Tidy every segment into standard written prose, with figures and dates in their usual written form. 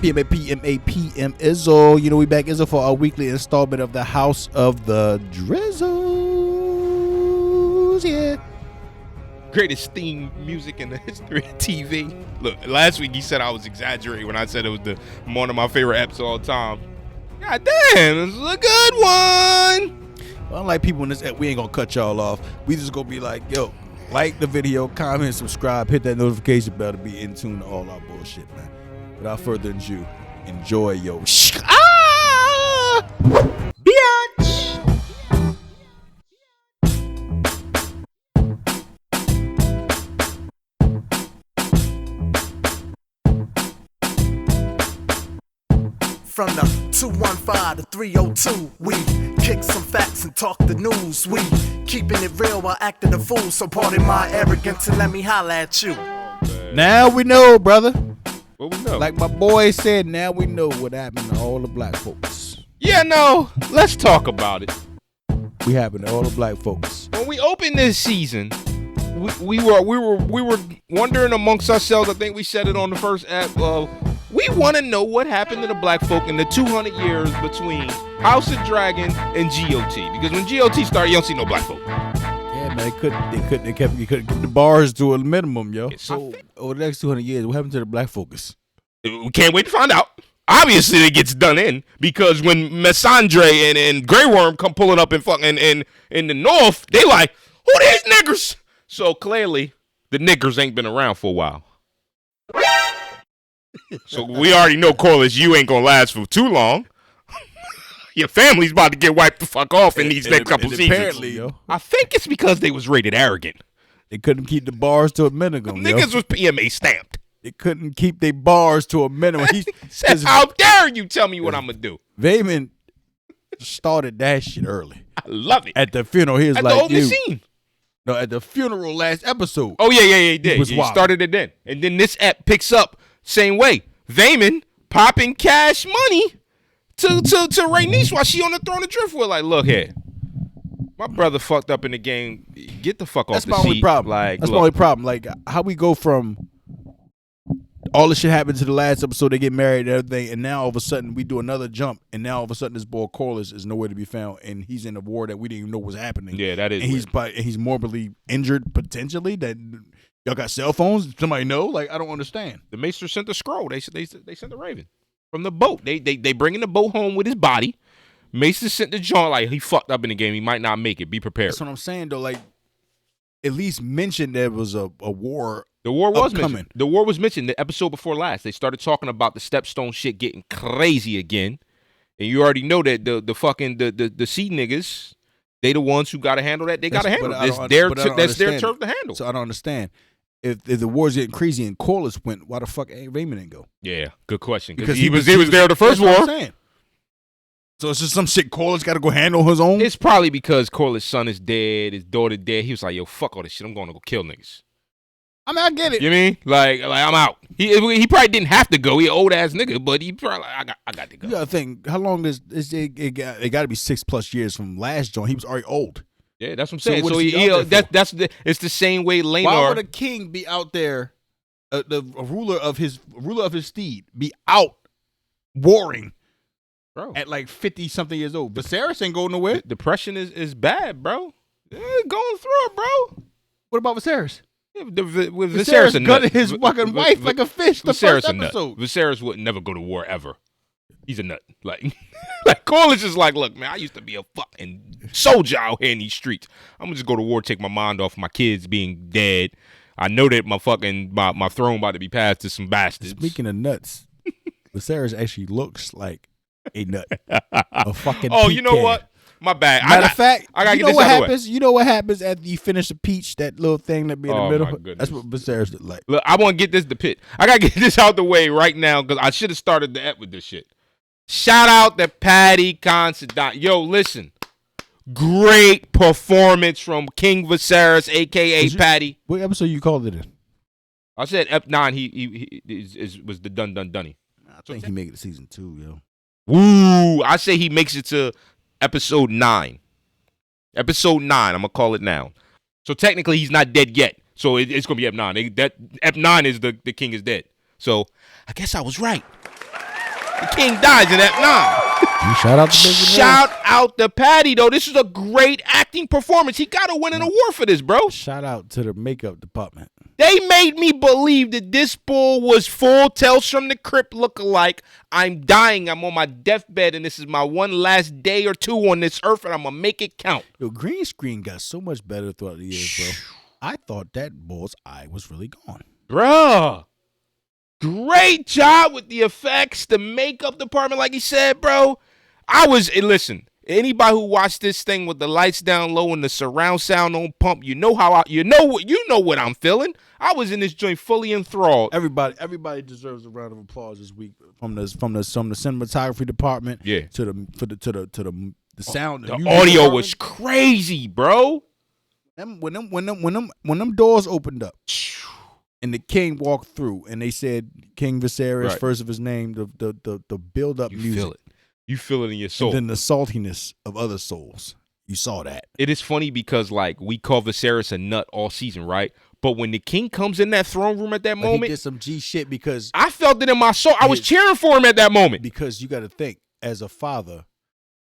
PM Izzo. You know, we back Izzo for our weekly installment of the House of the Drizzles. Yeah. Greatest theme music in the history of TV. Look, last week he said I was exaggerating when I said it was one of my favorite eps of all time. God damn, this is a good one. Well, unlike people in this app, we ain't gonna cut y'all off. We just gonna be like, yo, like the video, comment, subscribe, hit that notification bell to be in tune to all our bullshit, man. Without further ado, enjoy your bitch. From the 215 to 302, we kick some facts and talk the news. We keeping it real while acting a fool. So pardon my arrogance and let me holla at you. Now we know, brother. What we know? Like my boy said, now we know what happened to all the black folks. Yeah, no. Let's talk about it. We happened to all the black folks. When we opened this season, we were wondering amongst ourselves. I think we said it on the first app. We want to know what happened to the black folk in the 200 years between House of Dragon and GOT. Because when GOT started, you don't see no black folk. Yeah, man, they kept the bars to a minimum, yo. So over the next 200 years, what happened to the black focus? We can't wait to find out. Obviously, it gets done in because when Messandre and Grey Worm come pulling up in the north, they like, who these niggers? So clearly, the niggers ain't been around for a while. So we already know, Corliss, you ain't gonna last for too long. Your family's about to get wiped the fuck off in these next couple seasons. Apparently, yo. I think it's because they was rated arrogant. They couldn't keep the bars to a minimum. Niggas was PMA stamped. They couldn't keep their bars to a minimum. He said, how dare you tell me what I'm gonna do? Vayman started that shit early. I love it. At the funeral, he was at like, the opening scene. No, at the funeral last episode. Oh, yeah, he did. He started it then. And then this app picks up same way. Vayman popping cash money to Rhaenys while she on the throne of Driftwood. Like, look here. My brother fucked up in the game. Get the fuck off the seat. That's my only problem. Like, that's my only problem. Like, how we go from all this shit happened to the last episode, they get married and everything, and now all of a sudden we do another jump, and now all of a sudden this boy Corliss is nowhere to be found, and he's in a war that we didn't even know was happening. Yeah, that is. And he's morbidly injured potentially. That y'all got cell phones? Somebody know? Like, I don't understand. The Maester sent the scroll. They sent the Raven from the boat. They bringing the boat home with his body. Maester sent the joint like he fucked up in the game. He might not make it. Be prepared. That's what I'm saying though. Like, at least mention there was a war. The war was upcoming. mentioned. The war was mentioned the episode before last. They started talking about the Stepstone shit getting crazy again, and you already know that the fucking the sea niggas, they the ones who got to handle that. They got to handle it. That's their turf to handle. So I don't understand. If the war's getting crazy and Corliss went, why the fuck ain't Vayman didn't go? Yeah, good question. Because he was there the first war. So it's just some shit Corliss got to go handle his own? It's probably because Corliss' son is dead, his daughter dead. He was like, yo, fuck all this shit. I'm going to go kill niggas. I mean, I get it. You mean? Like I'm out. He probably didn't have to go. He an old ass nigga, but he probably like, I got to go. You gotta think, how long is it got to be 6+ years from last joint. He was already old. Yeah, that's what I'm saying. So it's the same way Laenor. Why would a king be out there, the ruler of his steed, be out warring, bro, at like 50-something years old? Viserys ain't going nowhere. Depression is bad, bro. Yeah, going through it, bro. What about Viserys? Yeah, with Viserys gutted his fucking wife like a fish the first episode. Viserys would never go to war ever. He's a nut. Like Corliss is like, look, man, I used to be a fucking soldier out here in these streets. I'm gonna just go to war, take my mind off my kids being dead. I know that my throne about to be passed to some bastards. Speaking of nuts, Viserys actually looks like a nut. A fucking you know what? My bad. Matter of fact, I gotta get this what out of the happens. You know what happens after you finish a peach? That little thing that be in the middle. My goodness. That's what Viserys look like. Look, I want to get this the pit. I gotta get this out the way right now because I should have started the app with this shit. Shout out to Patty Considine. Yo, listen, great performance from King Viserys, aka Patty. What episode you called it in? I said Ep9. He was the done. I think he make it to season 2, yo. Woo! I say he makes it to episode 9. Episode 9. I'm gonna call it now. So technically, he's not dead yet. So it's gonna be Ep9. Ep9 is the king is dead. So I guess I was right. The king dies in F9. Shout out to Shout out to Patty, though. This is a great acting performance. He got to win an award for this, bro. Shout out to the makeup department. They made me believe that this bull was full Tales from the Crypt look-alike. I'm dying. I'm on my deathbed, and this is my one last day or two on this earth, and I'm going to make it count. Yo, green screen got so much better throughout the years, bro. I thought that bull's eye was really gone. Bruh. Great job with the effects, the makeup department, like he said, bro. Listen, anybody who watched this thing with the lights down low and the surround sound on pump, you know what I'm feeling. I was in this joint fully enthralled. Everybody deserves a round of applause this week from the cinematography department. Yeah. To the sound. The audio was crazy, bro. When them doors opened up and the king walked through and they said King Viserys, Right. first of his name, the build up music. Feel it. You feel it in your soul. And then the saltiness of other souls. You saw that. It is funny because, like, we call Viserys a nut all season, right? But when the king comes in that throne room at that But moment, he did some G shit because I felt it in my soul. I was cheering for him at that moment. Because you got to think, as a father,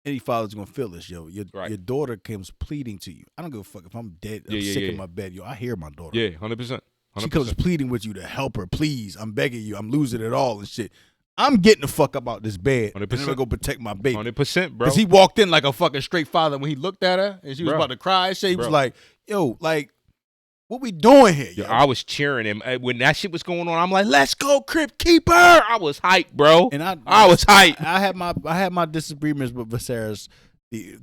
any father's gonna feel this, yo. Your daughter comes pleading to you. I don't give a fuck if I'm dead. I'm sick in my bed, yo. I hear my daughter. Yeah, 100%. She comes pleading with you to help her. Please, I'm begging you. I'm losing it all and shit. I'm getting the fuck up out this bed. 100%. And I'm gonna go protect my baby. 100%, bro. Because he walked in like a fucking straight father when he looked at her and she was Bro. about to cry and shit. He was Bro. like, yo, like, what we doing here, yo? I was cheering him. When that shit was going on, I'm like, let's go, Crypt Keeper. I was hyped, bro. And I was hyped. I had my disagreements with Viserys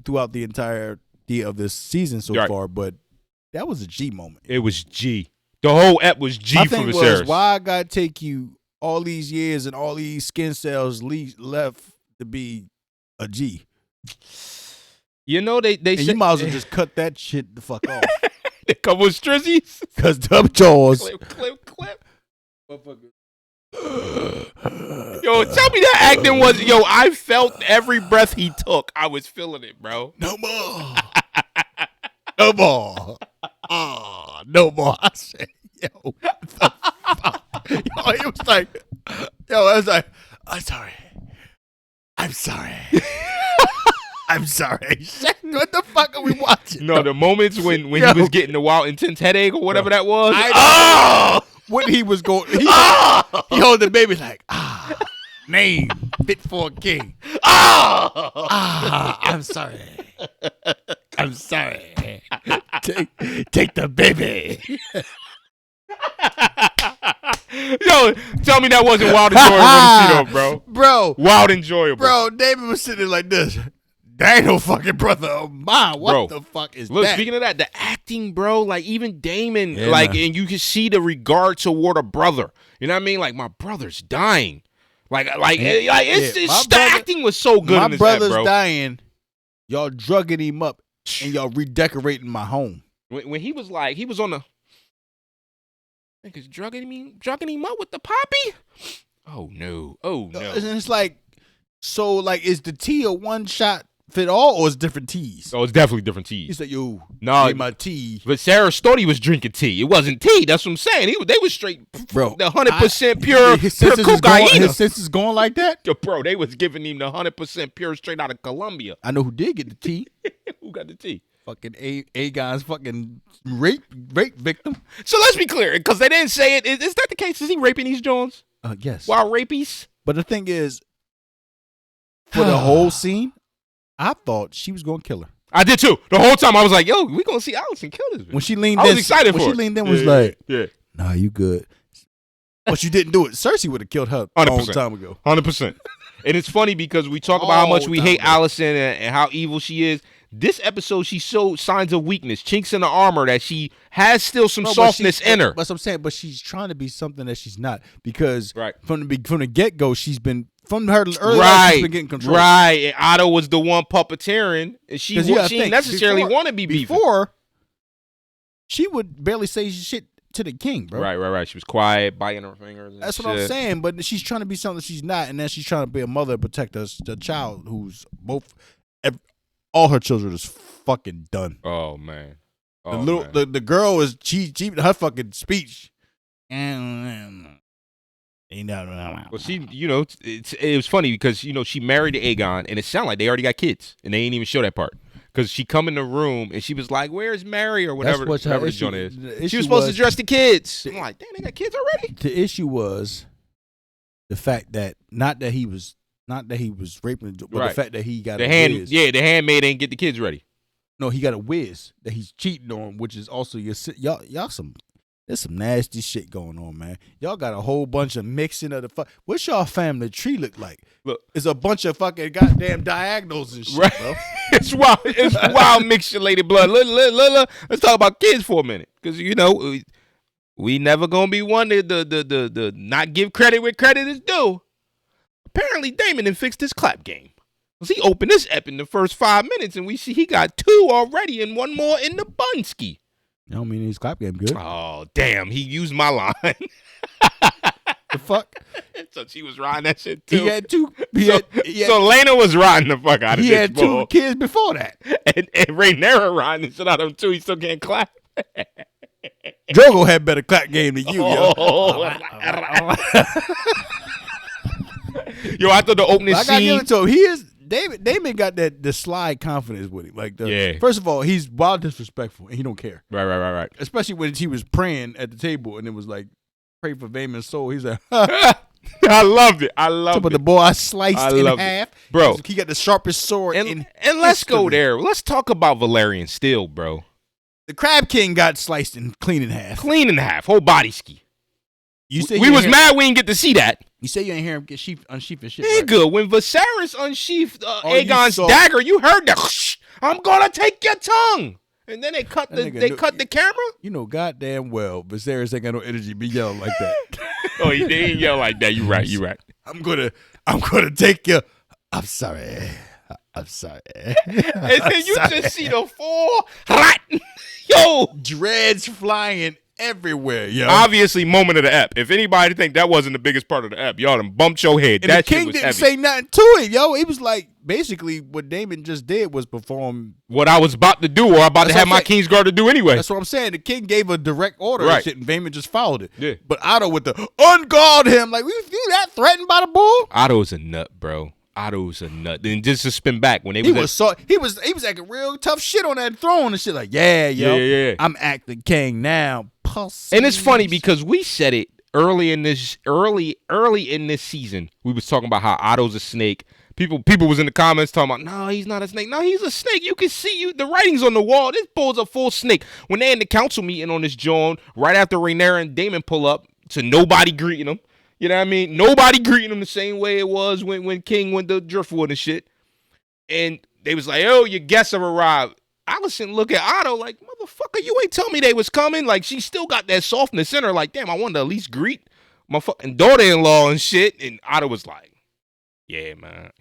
throughout the entirety of this season so far, but that was a G moment. It was G. The whole ep was G for thing Viserys. was, why I gotta take you all these years and all these skin cells left to be a G? You know, they said, you might as well just cut that shit the fuck off. A couple of strizzies. Because them jaws. Clip. Yo, tell me that acting was, I felt every breath he took. I was feeling it, bro. No more. No more. Oh, no more. I said, yo, what the fuck? Yo, it was like, I was like, I'm sorry. I'm sorry. I'm sorry. What the fuck are we watching? No, the moments when he was getting the wild intense headache or whatever that was. When he was going, he held the baby like, name fit for a king. I'm sorry. I'm sorry. Take the baby. Yo, tell me that wasn't wild enjoyable, bro. Bro. Wild enjoyable. Bro, David was sitting there like this. That ain't no fucking brother of mine. What the fuck is Look, that? speaking of that, the acting, bro, like even Damon, Yeah, like, man. and you can see the regard toward a brother. You know what I mean? Like, my brother's dying. The acting was so good. My in this brother's bro. dying. Y'all drugging him up and y'all redecorating my home. When he was like, he was on the, I think it's drugging him up with the poppy. Oh no! And it's like, so like, is the tea a one shot fit all or is it different teas? Oh, it's definitely different teas. He said, yo, no, my tea. But Sarah thought he was drinking tea. It wasn't tea. That's what I'm saying. They was straight, bro. The 100% pure cocaine. His senses going like that? Yo, bro, they was giving him the 100% pure straight out of Colombia. I know who did get the tea. Who got the tea? Fucking Aegon's fucking rape victim. So let's be clear, because they didn't say it. Is that the case? Is he raping these Jones? Yes. While rapies? But the thing is, for the whole scene, I thought she was going to kill her. I did too. The whole time I was like, yo, we going to see Allison kill this bitch. When she leaned I in, was excited for she it. leaned in was like, yeah. nah, you good. But you didn't do it. Cersei would have killed her a 100%. long time ago. 100%. And it's funny because we talk about how much we hate Allison and how evil she is. This episode, she showed signs of weakness, chinks in the armor, that she has still some softness in her. That's what I'm saying. But she's trying to be something that she's not, because Right. from the get go, she's been from her early life, she's been getting control. Right. And Otto was the one puppeteering, and she 'Cause you gotta didn't think, necessarily want to be beefing. Before, she would barely say shit to the king, bro. Right. She was quiet, biting her fingers. And That's what I'm saying. But she's trying to be something she's not, and then she's trying to be a mother and protect the child who's all her children is fucking done. Oh man. The girl is she her fucking speech. Ain't that Well, it was funny because she married Aegon, and it sounded like they already got kids, and they ain't even show that part. Because she come in the room and she was like, "Where's Mary?" or whatever the joint is. She was supposed to dress the kids. I'm like, "Damn, they got kids already." The issue was the fact that not that he was raping, but the fact that he got whiz. Yeah, the handmaid ain't get the kids ready. No, he got a whiz that he's cheating on, which is also y'all there's some nasty shit going on, man. Y'all got a whole bunch of mixing of the fuck. What's y'all family tree look like? Look, it's a bunch of fucking goddamn diagonals and shit, bro. It's wild. It's wild mixturated blood. Let's talk about kids for a minute, because we never gonna be one to not give credit where credit is due. Apparently, Damon done fixed his clap game. Cause he opened this ep in the first 5 minutes, and we see he got 2 already and 1 more in the bunski. I don't mean his clap game good. Oh, damn. He used my line. The fuck? So she was riding that shit, too. He had 2. So Lena was riding the fuck out of this. He had 2 kids before that. And Rhaenyra riding the shit out of him, too. He still can't clap. Drogo had better clap game than you, yo. Yo, I thought the opening scene. I gotta give it to him. He is... Damon got the slide confidence with him. Like first of all, he's wild disrespectful and he don't care. Right. Especially when he was praying at the table and it was like, pray for Damon's soul. He's like, I loved it. I loved it. But the boy I sliced in half, bro. He got the sharpest sword and let's go there. Let's talk about Valerian Steel, bro. The Crab King got sliced and clean in half. Whole body ski. We was mad we didn't get to see that. You say you ain't hear him get unsheath and shit. Hey, right? Good. When Viserys unsheathed Aegon's dagger, you heard that. I'm gonna take your tongue. And then they cut the camera. You know goddamn well Viserys ain't got no energy to be yelling like that. Oh, he didn't yell like that. You right. I'm gonna take you. I'm sorry. And then you just see the 4 yo dreads flying everywhere, yo. Obviously, moment of the ep. If anybody think that wasn't the biggest part of the ep, y'all done bumped your head. And that the king shit was didn't heavy. say nothing to it, yo. He was like, basically, what Damon just did was perform what I was about to do, or about to have my Kingsguard to do anyway. That's what I'm saying. The king gave a direct order right. and shit, and Damon just followed it. Yeah. But Otto with the unguard him, like, you that threatened by the bull? Otto's a nut, bro. Otto's a nut. Then just to spin back when he was acting real tough shit on that throne and shit. Like, yeah. I'm acting king now. Pussy. And it's funny because we said it early in this season. We was talking about how Otto's a snake. People was in the comments talking about, no, he's not a snake. No, he's a snake. You can see the writings on the wall. This bull's a full snake. When they in the council meeting on this joint, right after Rhaenyra and Daemon pull up, to nobody greeting them. You know what I mean? Nobody greeting him the same way it was when King went to Driftwood and shit. And they was like, oh, your guests have arrived. Allison look at Otto like, motherfucker, you ain't tell me they was coming. Like, she still got that softness in her. Like, damn, I wanted to at least greet my fucking daughter-in-law and shit. And Otto was like, yeah, man,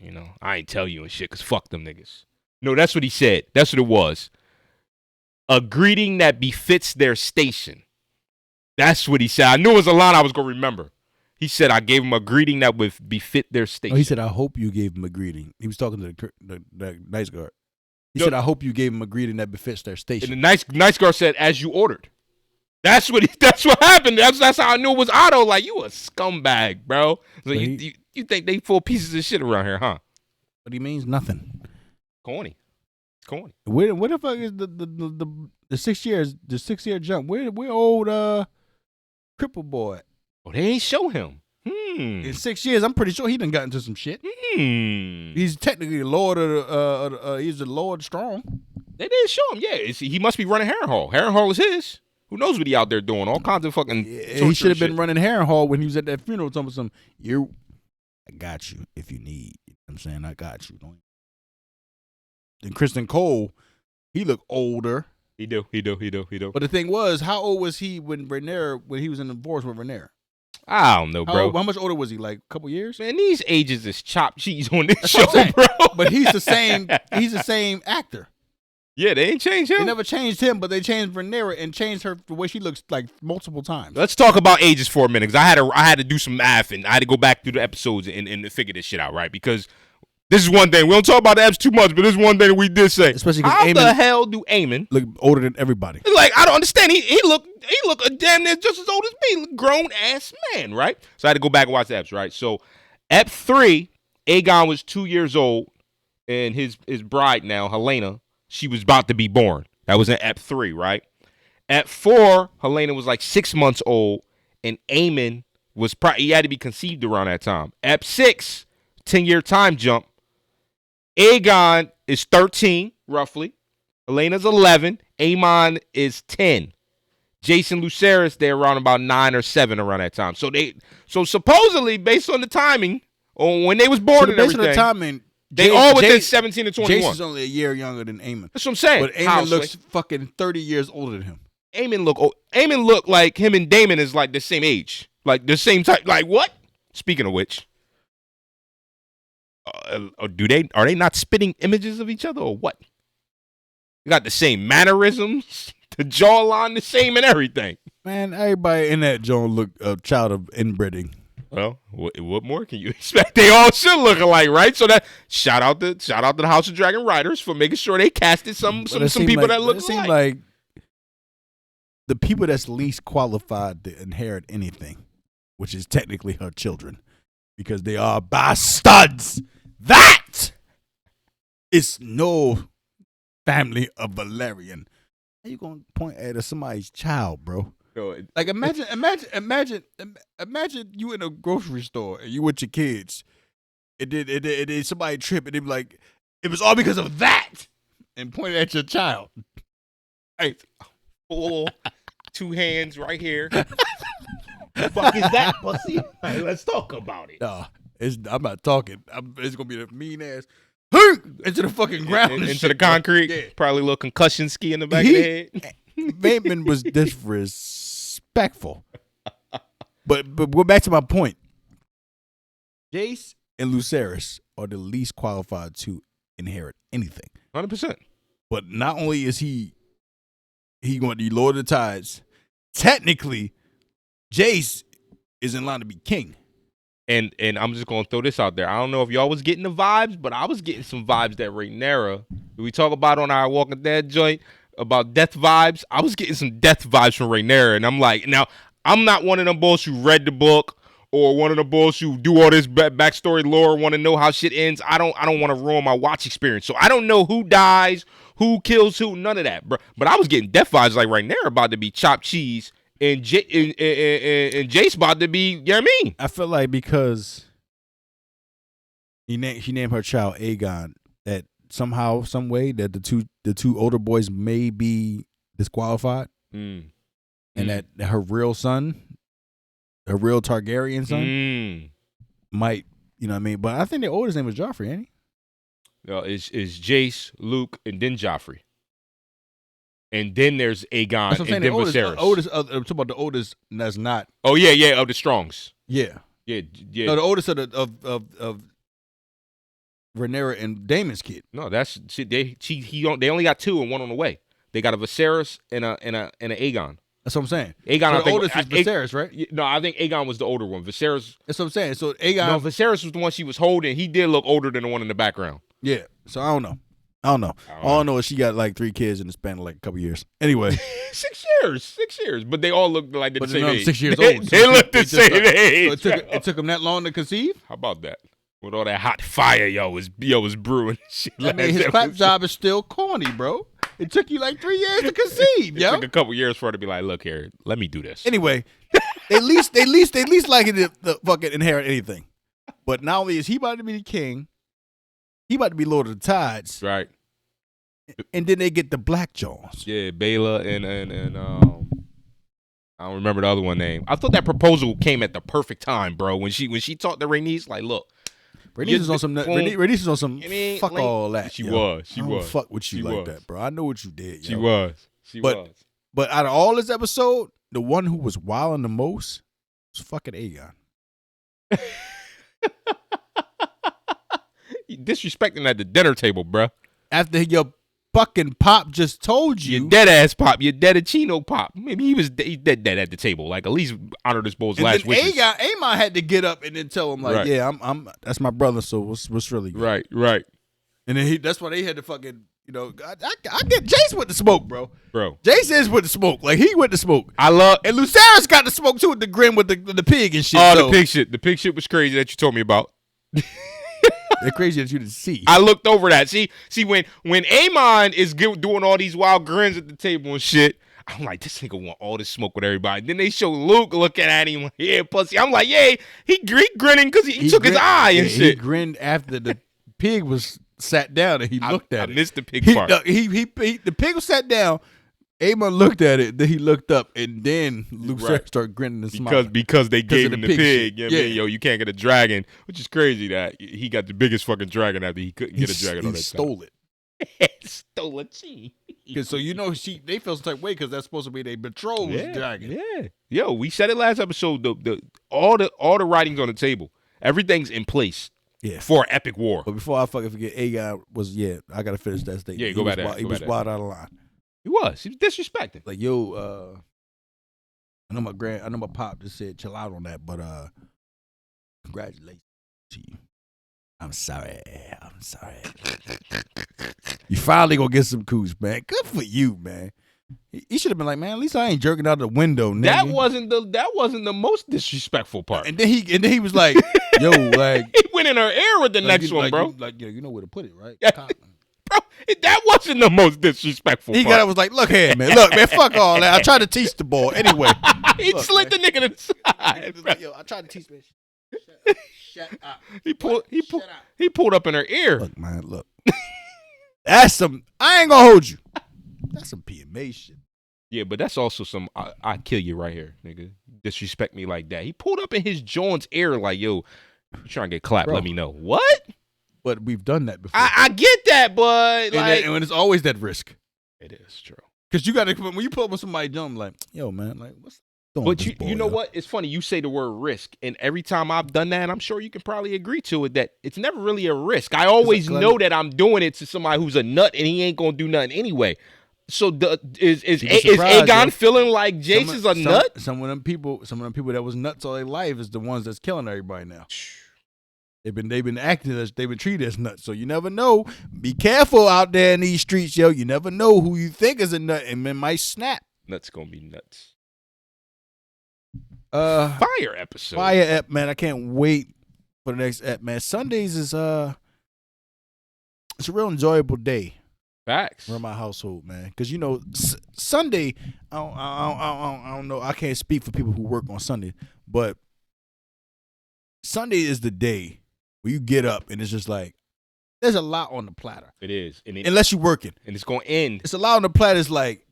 I ain't tell you and shit because fuck them niggas. No, that's what he said. That's what it was. A greeting that befits their station. That's what he said. I knew it was a line I was going to remember. He said, I gave him a greeting that would befit their station. Oh, he said, I hope you gave him a greeting. He was talking to the nice guard. He said, I hope you gave him a greeting that befits their station. And the nice guard said, as you ordered. That's what happened. That's how I knew it was Otto. Like, you a scumbag, bro. So you think they full pieces of shit around here, huh? But he means nothing. Corny. It's corny. Where the fuck is the 6 years, the 6 year jump? Where old cripple boy? Oh, they ain't show him. In 6 years, I'm pretty sure he done got into some shit. He's technically Lord of he's the Lord Strong. They didn't show him. Yeah, he must be running Harrenhal. Harrenhal is his. Who knows what he out there doing? All kinds of fucking. He should have been running Harrenhal when he was at that funeral. Talking some, I got you if you need. You know what I'm saying, I got you. Then Kristen Cole, he looked older. He do. But the thing was, how old was he when he was in the divorce with Rhaenyra? I don't know, bro. How much older was he? Like a couple years? Man, these ages is chopped cheese on this show, bro. But he's the same. He's the same actor. Yeah, they ain't changed him. They never changed him, but they changed Rhaenyra and changed her the way she looks like multiple times. Let's talk about ages for a minute, because I had to do some math and I had to go back through the episodes and figure this shit out, right? Because this is one thing. We don't talk about the apps too much, but this is one thing that we did say. Especially how the hell do Aemon look older than everybody? Like, I don't understand. He looked look damn near just as old as me, grown ass man, right? So I had to go back and watch the eps, right? So ep 3, Aegon was 2 years old, and his bride now, Helena, she was about to be born. That was in ep 3, right? Ep 4, Helena was like 6 months old, and Aemon was he had to be conceived around that time. Ep 6, 10-year time jump. Aegon is 13, roughly. Helena's 11. Aemon is 10. Jason Lucerys, they're around about 9 or 7 around that time. So supposedly, based on the timing, on when they was born and based everything, on the timing, they all within 17 and 21. Jason's only a year younger than Aemon. That's what I'm saying. But Aemon looks fucking 30 years older than him. Aemon look like him and Daemon is like the same age. Like the same type. Like what? Speaking of which, are they not spitting images of each other or what? You got the same mannerisms, the jawline the same and everything. Man, everybody in that joint look a child of inbreeding. Well, what more can you expect? They all should look alike, right? So that shout out to the House of Dragon writers for making sure they casted some people that look alike. It seems like the people that's least qualified to inherit anything, which is technically her children, because they are bastards. That is no family of Valerian. How you gonna point at somebody's child, bro? Like imagine you in a grocery store and you with your kids, and then somebody trip and they be like, it was all because of that, and pointed at your child. Hey, full 2 hands right here. The fuck is that, pussy? Right, let's talk about it. I'm not talking. It's gonna be the mean ass into the fucking ground, into the concrete. Yeah. Probably a little concussion ski in the back of the head. Bateman was disrespectful. But go back to my point. Jace and Lucerys are the least qualified to inherit anything. 100%. But not only is he going to be Lord of the Tides, technically, Jace is in line to be king. And I'm just going to throw this out there. I don't know if y'all was getting the vibes, but I was getting some vibes that Rhaenyra, we talk about on our Walking Dead joint, about death vibes. I was getting some death vibes from Rhaenyra, and I'm like, now, I'm not one of them bulls who read the book or one of the bulls who do all this backstory lore, want to know how shit ends. I don't want to ruin my watch experience. So I don't know who dies, who kills who, none of that, bro. But I was getting death vibes like Rhaenyra about to be chopped cheese. And Jace about to be, you know what I mean? I feel like because she named her child Aegon, that somehow, some way, that the two older boys may be disqualified, and that her real son, her real Targaryen son, might, you know what I mean? But I think the oldest name was Joffrey, ain't he? No, it's Jace, Luke, and then Joffrey. And then there's Aegon and then Viserys. I'm talking about the oldest that's not. Oh yeah, of the Strongs. Yeah. No, the oldest of Rhaenyra and Daemon's kid. No, they only got 2 and 1 on the way. They got a Viserys and a Aegon. That's what I'm saying. Aegon, so the oldest is Viserys, right? No, I think Aegon was the older one. Viserys. That's what I'm saying. So Aegon. No, Viserys was the one she was holding. He did look older than the one in the background. Yeah. So I don't know. All I know is she got like 3 kids in the span of like a couple years. Anyway. 6 years. But they all look like they're the same age. 6 years old. They look the same age. So it took them that long to conceive? How about that? With all that hot fire y'all was brewing. Shit, I mean, his clap job is still corny, bro. It took you like 3 years to conceive, yo. It took a couple years for her to be like, look here, let me do this. Anyway, at least like it to fucking inherit anything. But not only is he about to be the king, he about to be Lord of the Tides. Right. And then they get the Black Jones. Yeah, Bela and I don't remember the other one name. I thought that proposal came at the perfect time, bro. When she talked to Rhaenys, like, look. Rhaenys is on some. Rhaenys is on some. Fuck like, all that. She was. I don't fuck with you like that, bro. I know what you did. She was. But out of all this episode, the one who was wilding the most was fucking Aegon. You disrespecting at the dinner table, bro. After your fucking pop just told you. Your dead ass pop, your deadachino pop. Maybe he's dead at the table. Like, at least honor this bull's last wishes. Aemon had to get up and then tell him, like, right. Yeah, I'm that's my brother, so what's really good? Right. And then that's why they had to fucking, I get Jace with the smoke, bro. Jace is with the smoke. Like, he with the smoke. I love. And Luceris got the smoke, too, with the grin with the pig and shit. Oh, the pig shit. The pig shit was crazy that you told me about. They're crazy that you didn't see. I looked over that. See when Amon is doing all these wild grins at the table and shit, I'm like, this nigga want all this smoke with everybody. Then they show Luke looking at him, yeah, pussy. I'm like, yeah, he grinning because he took his eye and shit. He grinned after the pig was sat down and he looked at it. I missed the pig part. The pig was sat down. Amon looked at it, then he looked up, and then Luke started grinning and smiling. Because they gave him the pig. Yeah. Man, you can't get a dragon, which is crazy that he got the biggest fucking dragon after he couldn't get a dragon on that stole time. it. Stole a cheese. So they feel some type of way because that's supposed to be their betrothed dragon. Yeah. Yo, we said it last episode. All the writings on the table. Everything's in place. Yeah. For an epic war. But before I fucking forget, Aegon was I gotta finish that statement. Yeah, go back there. He was wild out of line. He was disrespecting. Like, yo, I know my pop just said chill out on that, but congratulations to you. I'm sorry. You finally gonna get some coups, man. Good for you, man. He should have been like, man, at least I ain't jerking out the window, nigga. That wasn't the most disrespectful part. And then he was like, yo, like he went in her ear with the next one, bro. You know where to put it, right? Bro, that wasn't the most disrespectful part. Was like, look here, man. Look, man, fuck all that. I tried to teach the boy. Anyway. He slid the nigga to the side. He was like, yo, I tried to teach me. Shut up. He pulled up in her ear. Look, man, look. That's I ain't gonna hold you. That's some PMA shit. Yeah, but that's also some I kill you right here, nigga. Disrespect me like that. He pulled up in his John's ear like, yo, you trying to get clapped, bro. Let me know. What? But we've done that before. I get that, but and it's always that risk. It is true. Because you gotta when you pull up with somebody dumb, like, yo, man, like what's going on? But you know what? It's funny, you say the word risk, and every time I've done that, and I'm sure you can probably agree to it, that it's never really a risk. I always know that I'm doing it to somebody who's a nut and he ain't gonna do nothing anyway. So is Aegon feeling like Jace is a nut? Some of them people that was nuts all their life is the ones that's killing everybody now. They've been acting as they've been treated as nuts. So you never know. Be careful out there in these streets, yo. You never know who you think is a nut and it might snap. Nuts gonna be nuts. Fire episode. Fire ep, man. I can't wait for the next ep, man. Sundays is it's a real enjoyable day. Facts. For my household, man. Because, Sunday, I don't know. I can't speak for people who work on Sunday, but Sunday is the day where you get up and it's just like, there's a lot on the platter. It is. Unless you're working. And it's going to end. It's a lot on the platter. It's like,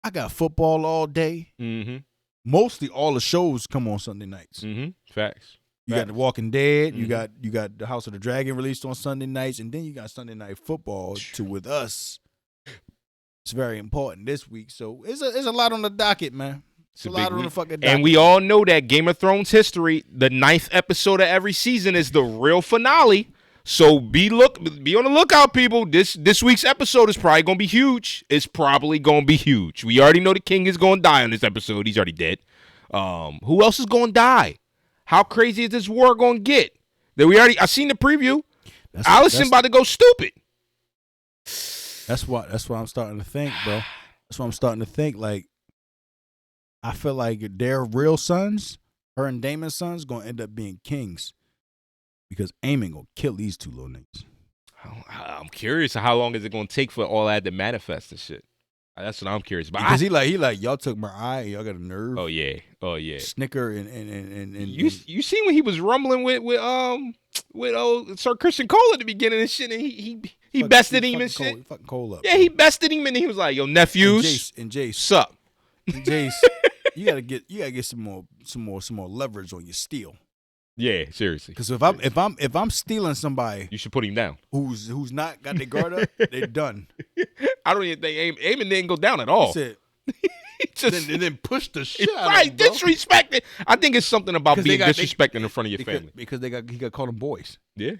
I got football all day. Mm-hmm. Mostly all the shows come on Sunday nights. Mm-hmm. Facts. You got The Walking Dead. Mm-hmm. You got The House of the Dragon released on Sunday nights, and then you got Sunday Night Football with us. It's very important this week, so it's a lot on the docket, man. It's a lot on the fucking docket. And we all know that Game of Thrones history, the 9th episode of every season is the real finale. So be on the lookout, people. This week's episode is probably gonna be huge. It's probably gonna be huge. We already know the king is gonna die on this episode. He's already dead. Who else is gonna die? How crazy is this war gonna get? I seen the preview. Allison about to go stupid. That's what I'm starting to think, bro. That's what I'm starting to think. Like, I feel like their real sons, her and Daemon's sons, gonna end up being kings. Because Aemon gonna kill these two little niggas. I'm curious how long is it gonna take for all that to manifest and shit. That's what I'm curious about. Because he like y'all took my eye, y'all got a nerve. Oh yeah. Snicker and you seen when he was rumbling with old Sir Christian Cole at the beginning and shit, and he bested him and shit. Fucking Cole up. Yeah, he bested him and he was like, "Yo, nephews, and Jace, sup?" And Jace, you gotta get some more leverage on your steel. Yeah, seriously. Because if I'm stealing somebody, you should put him down. Who's not got their guard up, they're done. I don't even think Aemon didn't go down at all. He said, and then push the shit out right, of him, disrespected. I think it's something about being disrespected in front of your family. Because he got called them boys. Yeah.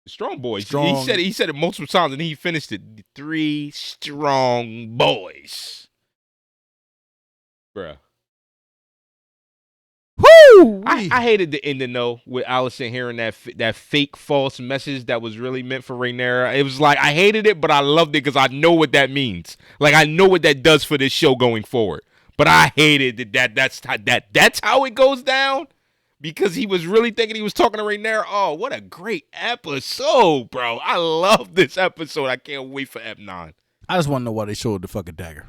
Strong boys. He said it multiple times and he finished it. 3 strong boys. Bruh. Woo! Woo! I hated the ending though, with Allison hearing that fake false message that was really meant for Rhaenyra. It was like I hated it, but I loved it because I know what that means. Like I know what that does for this show going forward. But I hated that's how it goes down, because he was really thinking he was talking to Rhaenyra. Oh, what a great episode, bro! I love this episode. I can't wait for Ep9. I just want to know why they showed the fucking dagger.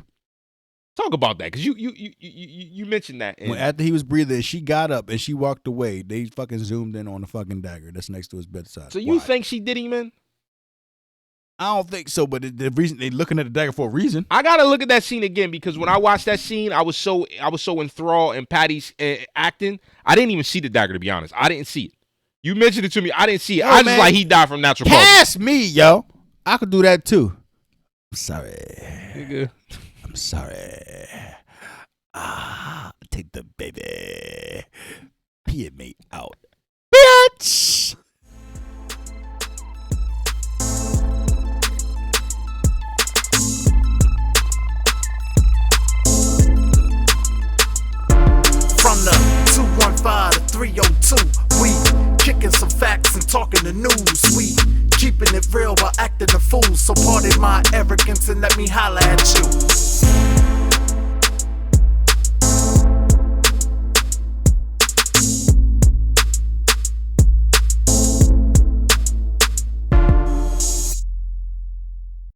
Talk about that, because you mentioned that. When after he was breathing, she got up and she walked away. They fucking zoomed in on the fucking dagger that's next to his bedside. So you think she did him in? I don't think so, but the reason they looking at the dagger for a reason. I gotta look at that scene again, because when I watched that scene, I was so enthralled in Patty's acting. I didn't even see the dagger, to be honest. I didn't see it. You mentioned it to me. I didn't see it. I just like he died from natural causes. Pass me, yo. I could do that too. I'm sorry. Nigga. I'm sorry. Take the baby. Pee me out. Bitch. From the 215 to 302, we kicking some facts and talking the news. We keeping it real while acting a fool. So pardon my arrogance and let me holla at you.